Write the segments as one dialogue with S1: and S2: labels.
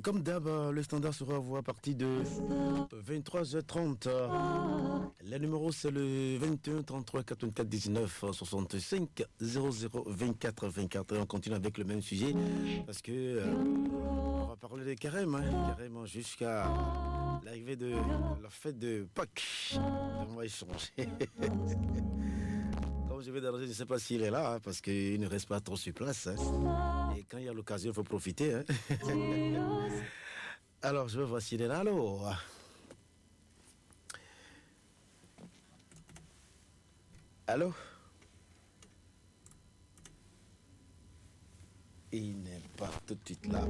S1: Comme d'hab, le standard sera à vous à partir de 23h30. Le numéro c'est le 21 33 84 19 65 00 24 24. Et on continue avec le même sujet parce que on va parler des carèmes, carrément jusqu'à l'arrivée de la fête de Pâques. On va échanger. Comme je vais d'arranger, je ne sais pas s'il est là parce qu'il ne reste pas trop sur place. Et quand il y a l'occasion, il faut profiter. Alors, je vais voir s'il est là. Allô? Allô? Il n'est pas tout de suite là.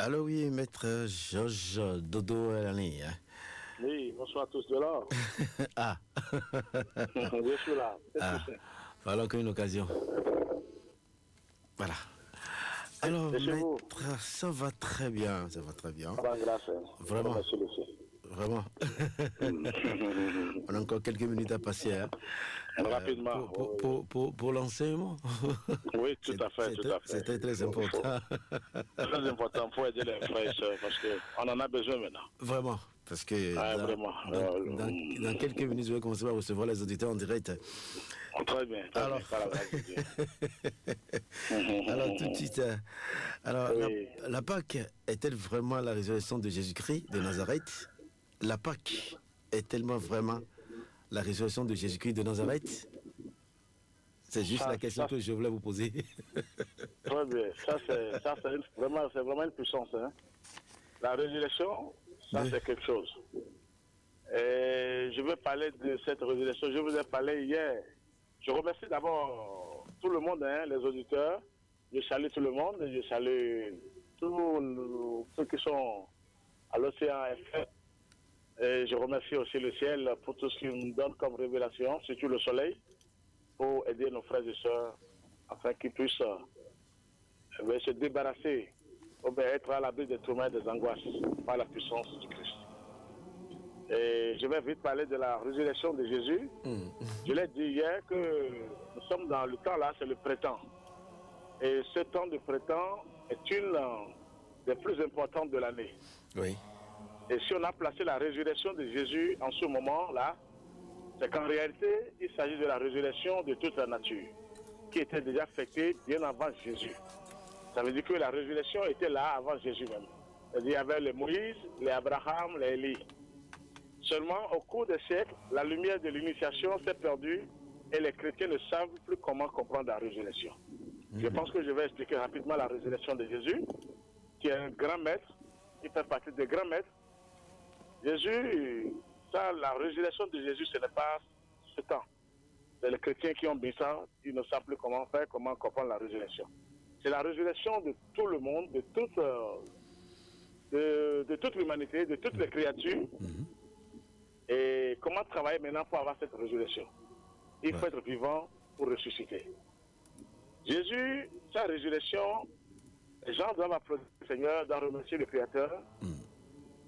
S1: Allô, oui, maître Georges Dodo Elani.
S2: Oui, bonsoir à tous de là.
S1: Ah.
S2: Je suis là.
S1: Voilà encore une occasion. Voilà. Alors, maître, ça va très bien, ça va très bien.
S2: Grâce.
S1: Vraiment. Vraiment. On a encore quelques minutes à passer.
S2: Rapidement.
S1: Pour l'enseignement.
S2: Oui, tout à fait.
S1: C'était très important.
S2: Très important pour aider les frères et sœurs parce qu'on en a besoin maintenant.
S1: Vraiment. Parce que dans quelques minutes, je vais commencer à recevoir les auditeurs en direct.
S2: Très bien.
S1: Alors, alors tout de suite, alors, oui. la Pâque est-elle vraiment la résurrection de Jésus-Christ de Nazareth? La Pâque est-elle vraiment la résurrection de Jésus-Christ de Nazareth? C'est juste la question que je voulais vous poser.
S2: Très bien. C'est vraiment une puissance. Hein? La résurrection, ça c'est quelque chose. Et je veux parler de cette résurrection. Je vous ai parlé hier. Je remercie d'abord tout le monde, hein, les auditeurs. Je salue tout le monde. Je salue tous ceux qui sont à l'Océan FM. Et je remercie aussi le ciel pour tout ce qu'il nous donne comme révélation, surtout le soleil, pour aider nos frères et sœurs afin qu'ils puissent se débarrasser, ou bien être à l'abri des tourments et des angoisses par la puissance du Christ. Et je vais vite parler de la résurrection de Jésus. Je l'ai dit hier que nous sommes dans le temps là, c'est le printemps. Et ce temps de printemps est une des plus importantes de l'année.
S1: Oui.
S2: Et si on a placé la résurrection de Jésus en ce moment-là, c'est qu'en réalité, il s'agit de la résurrection de toute la nature, qui était déjà fêtée bien avant Jésus. Ça veut dire que la résurrection était là avant Jésus même. C'est-à-dire qu'il y avait les Moïse, les Abraham, les Élie. Seulement, au cours des siècles, la lumière de l'initiation s'est perdue et les chrétiens ne savent plus comment comprendre la résurrection. Je pense que je vais expliquer rapidement la résurrection de Jésus, qui est un grand maître, qui fait partie des grands maîtres. Jésus, ça, la résurrection de Jésus, ce n'est pas ce temps. C'est les chrétiens qui ont mis ça, ils ne savent plus comment faire, comment comprendre la résurrection. C'est la résurrection de tout le monde, de toute l'humanité, de toutes les créatures. Et comment travailler maintenant pour avoir cette résurrection? Il faut être vivant pour ressusciter. Jésus, sa résurrection, les gens doivent applaudir le Seigneur, doivent remercier le Créateur,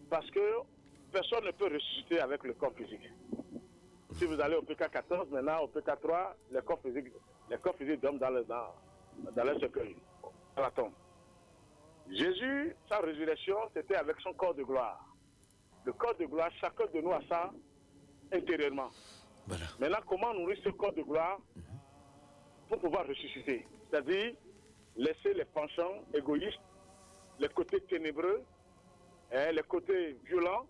S2: parce que personne ne peut ressusciter avec le corps physique. Si vous allez au PK14, maintenant au PK3, les corps physiques dorment dans les cercueils, dans la tombe. Jésus, sa résurrection, c'était avec son corps de gloire. Le corps de gloire, chacun de nous a ça intérieurement.
S1: Voilà.
S2: Maintenant, comment nourrir ce corps de gloire pour pouvoir ressusciter? C'est-à-dire laisser les penchants égoïstes, les côtés ténébreux, les côtés violents.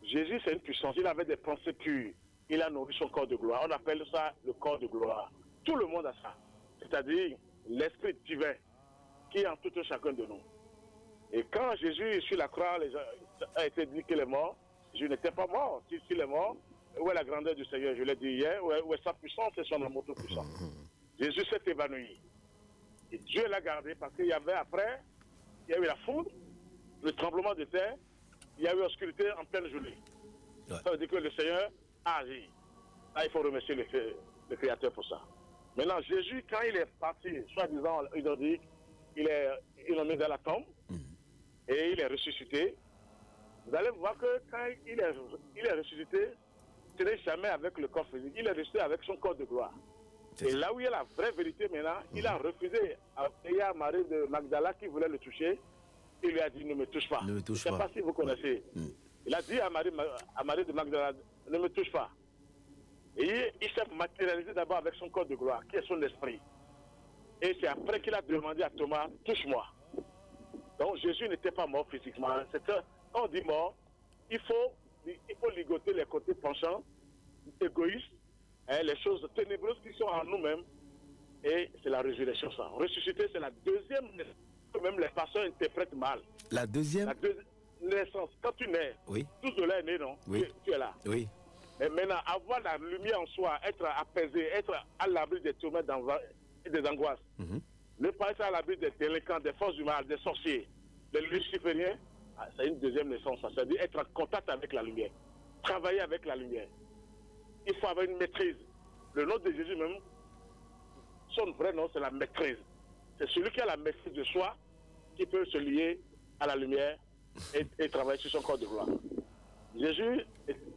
S2: Jésus, c'est une puissance. Il avait des pensées pures. Il a nourri son corps de gloire. On appelle ça le corps de gloire. Tout le monde a ça. C'est-à-dire l'esprit divin qui est en tout un chacun de nous. Et quand Jésus, sur la croix, a été dit qu'il est mort, je n'étais pas mort. S'il est mort, où est la grandeur du Seigneur? Je l'ai dit hier. Où est sa puissance et son amour tout puissant? Jésus s'est évanoui. Et Dieu l'a gardé parce qu'il y avait après, il y a eu la foudre, le tremblement de terre, il y a eu l'obscurité en pleine journée. Ouais. Ça veut dire que le Seigneur a agi. Là, il faut remercier le Créateur pour ça. Maintenant, Jésus, quand il est parti, soi-disant, ils ont dit, ils l'ont mis dans la tombe et il est ressuscité. Vous allez voir que quand il est ressuscité, ce n'est jamais avec le corps physique, il est ressuscité avec son corps de gloire. Et là où il y a la vraie vérité maintenant, il a refusé. Il y a Marie de Magdala qui voulait le toucher. Il lui a dit, ne me touche pas. Je ne sais pas si vous connaissez. Il a dit à Marie de Magdala, ne me touche pas. Et il s'est matérialisé d'abord avec son corps de gloire, qui est son esprit. Et c'est après qu'il a demandé à Thomas, touche-moi. Donc Jésus n'était pas mort physiquement. Quand on dit mort, il faut ligoter les côtés penchants, égoïstes, les choses ténébreuses qui sont en nous-mêmes. Et c'est la résurrection, ça. Ressusciter, c'est la deuxième naissance que même les pasteurs interprètent mal.
S1: La deuxième
S2: naissance. Quand tu nais,
S1: oui.
S2: Tout de là est né, non?
S1: Oui.
S2: Tu es là.
S1: Oui.
S2: Mais maintenant, avoir la lumière en soi, être apaisé, être à l'abri des tourments et des angoisses. Ne pas être à l'abri des délinquants, des forces du mal, des sorciers, des lucifériens, c'est une deuxième naissance. C'est-à-dire être en contact avec la lumière. Travailler avec la lumière. Il faut avoir une maîtrise. Le nom de Jésus même, son vrai nom, c'est la maîtrise. C'est celui qui a la maîtrise de soi qui peut se lier à la lumière et travailler sur son corps de gloire. Jésus,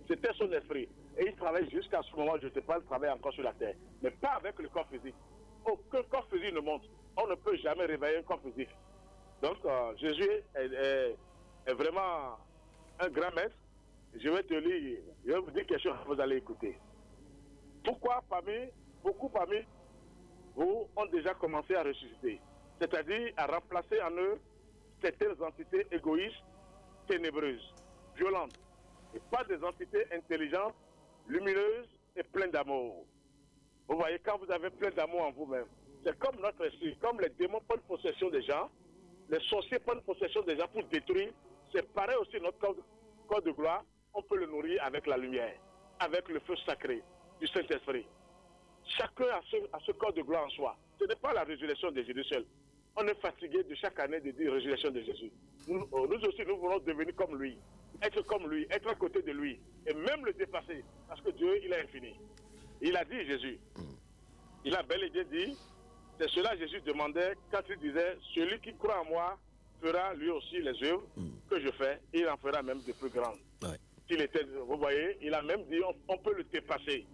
S2: c'était son esprit. Et il travaille jusqu'à ce moment, je ne sais pas, il travaille encore sur la terre. Mais pas avec le corps physique. Aucun corps physique ne monte. On ne peut jamais réveiller un corps physique. Donc, Jésus est vraiment un grand maître. Je vais vous dire quelque chose, vous allez écouter. Pourquoi beaucoup parmi vous ont déjà commencé à ressusciter? C'est-à-dire à remplacer en eux certaines entités égoïstes, ténébreuses, violentes, et pas des entités intelligentes, lumineuses et pleines d'amour. Vous voyez, quand vous avez plein d'amour en vous-même, c'est comme notre esprit, comme les démons prennent possession des gens, les sorciers prennent possession des gens pour détruire, c'est pareil aussi notre corps de gloire, on peut le nourrir avec la lumière, avec le feu sacré du Saint-Esprit. Chacun a ce corps de gloire en soi. Ce n'est pas la résurrection de Jésus seul. On est fatigué de chaque année de dire résurrection de Jésus. Nous aussi, nous voulons devenir comme lui, être à côté de lui, et même le dépasser, parce que Dieu, il est infini. Il a dit, Jésus, il a bel et bien dit, c'est cela Jésus demandait quand il disait, celui qui croit en moi fera lui aussi les œuvres que je fais, et il en fera même de plus grandes. Ouais. Vous voyez, il a même dit, on peut le dépasser.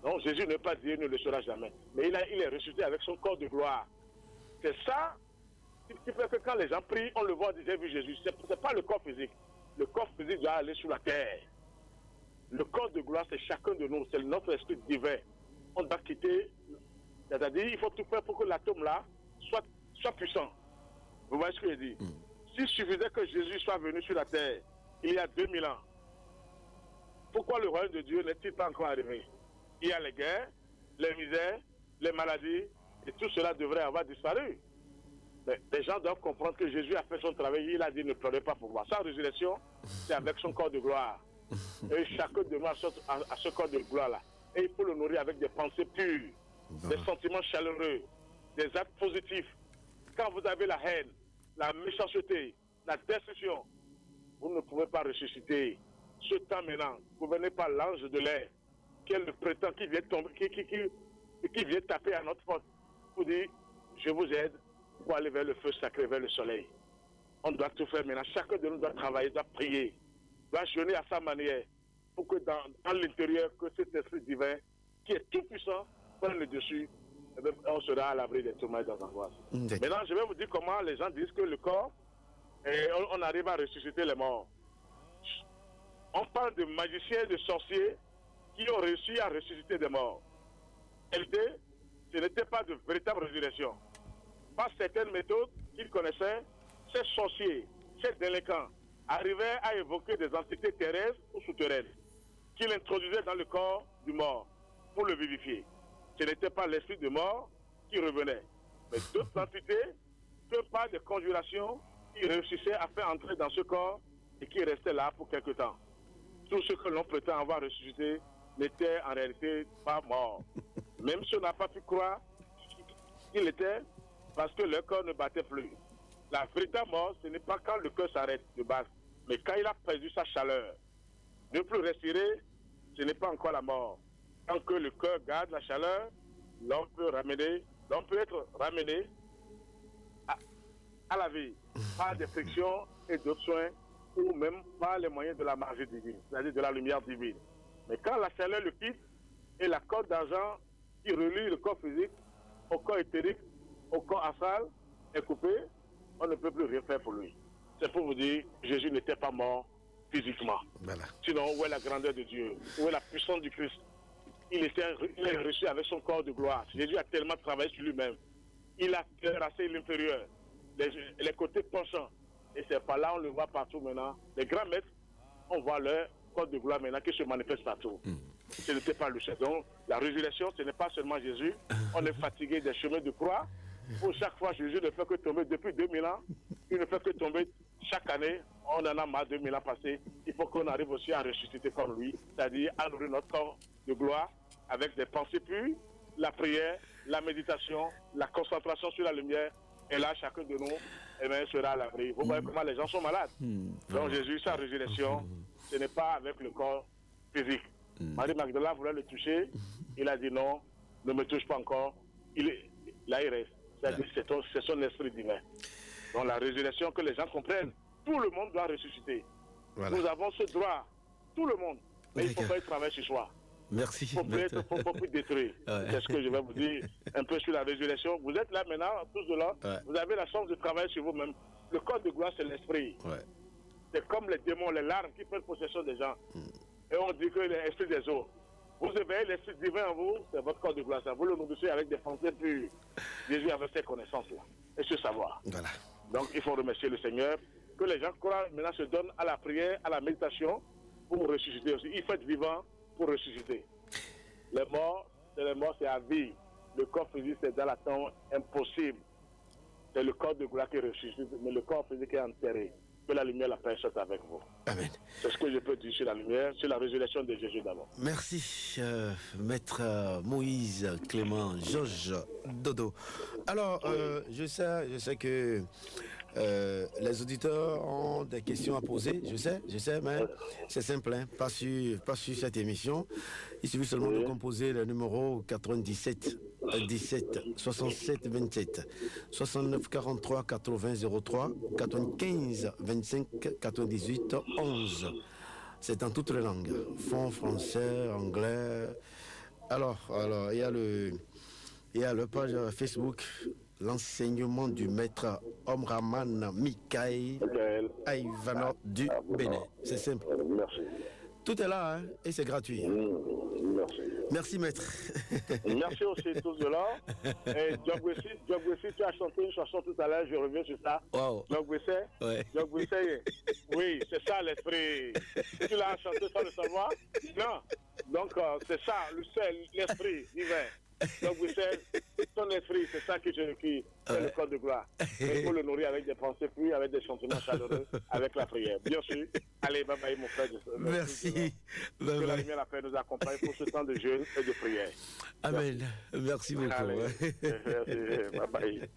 S2: Non, Jésus n'est pas Dieu, ne le sera jamais. Mais il est ressuscité avec son corps de gloire. C'est ça qui fait que quand les gens prient, on le voit, j'ai vu Jésus. Ce n'est pas le corps physique. Le corps physique doit aller sous la terre. Le corps de gloire, c'est chacun de nous, c'est notre esprit divin. On doit quitter, c'est-à-dire il faut tout faire pour que l'atome là soit puissant. Vous voyez ce que je dis? S'il suffisait que Jésus soit venu sur la terre il y a 2000 ans, pourquoi le royaume de Dieu n'est-il pas encore arrivé? Il y a les guerres, les misères, les maladies, et tout cela devrait avoir disparu. Mais les gens doivent comprendre que Jésus a fait son travail, il a dit ne pleurez pas pour moi. Sa résurrection, c'est avec son corps de gloire. Et chacun de nous a ce corps de gloire-là. Et il faut le nourrir avec des pensées pures, des sentiments chaleureux, des actes positifs. Quand vous avez la haine, la méchanceté, la destruction, vous ne pouvez pas ressusciter. Ce temps maintenant, vous ne venez pas l'ange de l'air, qui est le prétend, qui vient tomber, qui vient taper à notre porte pour dire, je vous aide pour aller vers le feu sacré, vers le soleil. On doit tout faire maintenant. Chacun de nous doit travailler, doit prier, doit jeûner à sa manière, pour que dans l'intérieur, que cet esprit divin, qui est tout puissant, prenne le dessus on sera à l'abri des tourments et des angoisses.
S1: D'accord.
S2: Maintenant, je vais vous dire comment les gens disent que le corps, on arrive à ressusciter les morts. On parle de magiciens, de sorciers qui ont réussi à ressusciter des morts. Ce n'était pas de véritable résurrection. Par certaines méthodes qu'ils connaissaient, ces sorciers, ces délinquants arrivaient à évoquer des entités terrestres ou souterraines qu'ils introduisaient dans le corps du mort pour le vivifier. Ce n'était pas l'esprit de mort qui revenait, mais d'autres entités que par des conjurations qui réussissaient à faire entrer dans ce corps et qui restaient là pour quelque temps. Tout ce que l'on prétend avoir ressuscité n'était en réalité pas mort. Même si on n'a pas pu croire qu'il était, parce que le corps ne battait plus. La véritable mort, ce n'est pas quand le cœur s'arrête de base, mais quand il a perdu sa chaleur. Ne plus respirer, ce n'est pas encore la mort. Tant que le cœur garde la chaleur, l'on peut être ramené à la vie par des frictions et d'autres soins, ou même par les moyens de la magie divine, c'est-à-dire de la lumière divine. Mais quand la chaleur le quitte et la corde d'argent qui relie le corps physique au corps éthérique, au corps astral est coupée, on ne peut plus rien faire pour lui. C'est pour vous dire, Jésus n'était pas mort physiquement. Voilà. Sinon, où est la grandeur de Dieu? Où est la puissance du Christ? Il est reçu avec son corps de gloire. Jésus a tellement travaillé sur lui-même. Il a terrassé l'inférieur, les côtés penchants. Et c'est par là on le voit partout maintenant. Les grands maîtres, on voit leur corps de gloire maintenant qui se manifeste partout. Ce n'était pas le chef. Donc, la résurrection, ce n'est pas seulement Jésus. On est fatigué des chemins de croix. Pour chaque fois, Jésus ne fait que tomber depuis 2000 ans. Il ne fait que tomber chaque année. On en a marre 2000 ans passés. Il faut qu'on arrive aussi à ressusciter comme lui, c'est-à-dire à nourrir notre corps de gloire avec des pensées pures, la prière, la méditation, la concentration sur la lumière. Et là, chacun de nous sera à l'abri. Vous voyez comment les gens sont malades. Donc Jésus, sa résurrection, ce n'est pas avec le corps physique. Marie-Magdala voulait le toucher. Il a dit non, ne me touche pas encore. Là, il reste. C'est-à-dire c'est son esprit divin. Donc la résurrection, que les gens comprennent, tout le monde doit ressusciter. Voilà. Nous avons ce droit, tout le monde. Mais il faut faire le travail ce soir.
S1: Merci.
S2: Il ne faut plus détruire. Ouais. C'est ce que je vais vous dire un peu sur la résurrection. Vous êtes là maintenant, tous de là. Ouais. Vous avez la chance de travailler sur vous-même. Le corps de gloire, c'est l'esprit. Ouais. C'est comme les démons, les larmes qui prennent possession des gens. Et on dit que l'esprit des eaux. Vous éveillez l'esprit divin en vous, c'est votre corps de gloire. Vous le nourrissez avec des pensées pures. Jésus avait ces connaissances-là et ce savoir. Voilà. Donc il faut remercier le Seigneur. Que les gens croient maintenant se donnent à la prière, à la méditation pour ressusciter aussi. Il faut être vivant pour ressusciter. Les morts, c'est à vie. Le corps physique, c'est dans la tombe impossible. C'est le corps de gloire qui ressuscite, mais le corps physique est enterré. Que la lumière, la paix soit avec vous. Amen. C'est ce que je peux dire sur la lumière, sur la résurrection de Jésus d'abord.
S1: Merci, maître Moïse Clément Georges Dodo. Alors, je sais que les auditeurs ont des questions à poser, je sais, mais c'est simple, hein, pas sur cette émission. Il suffit seulement de composer le numéro 97 17 67 27 69 43 80 03 95 25 98 11. C'est en toutes les langues, français, anglais. Alors il y a le page Facebook, l'enseignement du maître Omraman Mikaï Aïvano du Bénin. C'est simple.
S2: Merci.
S1: Tout est là, hein, et c'est gratuit.
S2: Merci.
S1: Merci, maître.
S2: Merci aussi tous de là. Et Djogwessi, tu as chanté une chanson tout à l'heure, je reviens sur ça.
S1: Wow.
S2: Djogwessi, oui, c'est ça l'esprit. Tu l'as chanté sans le savoir? Non. Donc, c'est ça, l'esprit divin. Donc, vous savez, ton esprit, c'est ça qui c'est le corps de gloire. Il faut le nourrir avec des pensées puis avec des sentiments chaleureux, avec la prière. Bien sûr. Allez, bye bye, mon frère.
S1: Merci.
S2: Que la lumière, la paix nous accompagne pour ce temps de jeûne et de prière.
S1: Amen. Merci beaucoup.
S2: Allez, merci. Bye bye.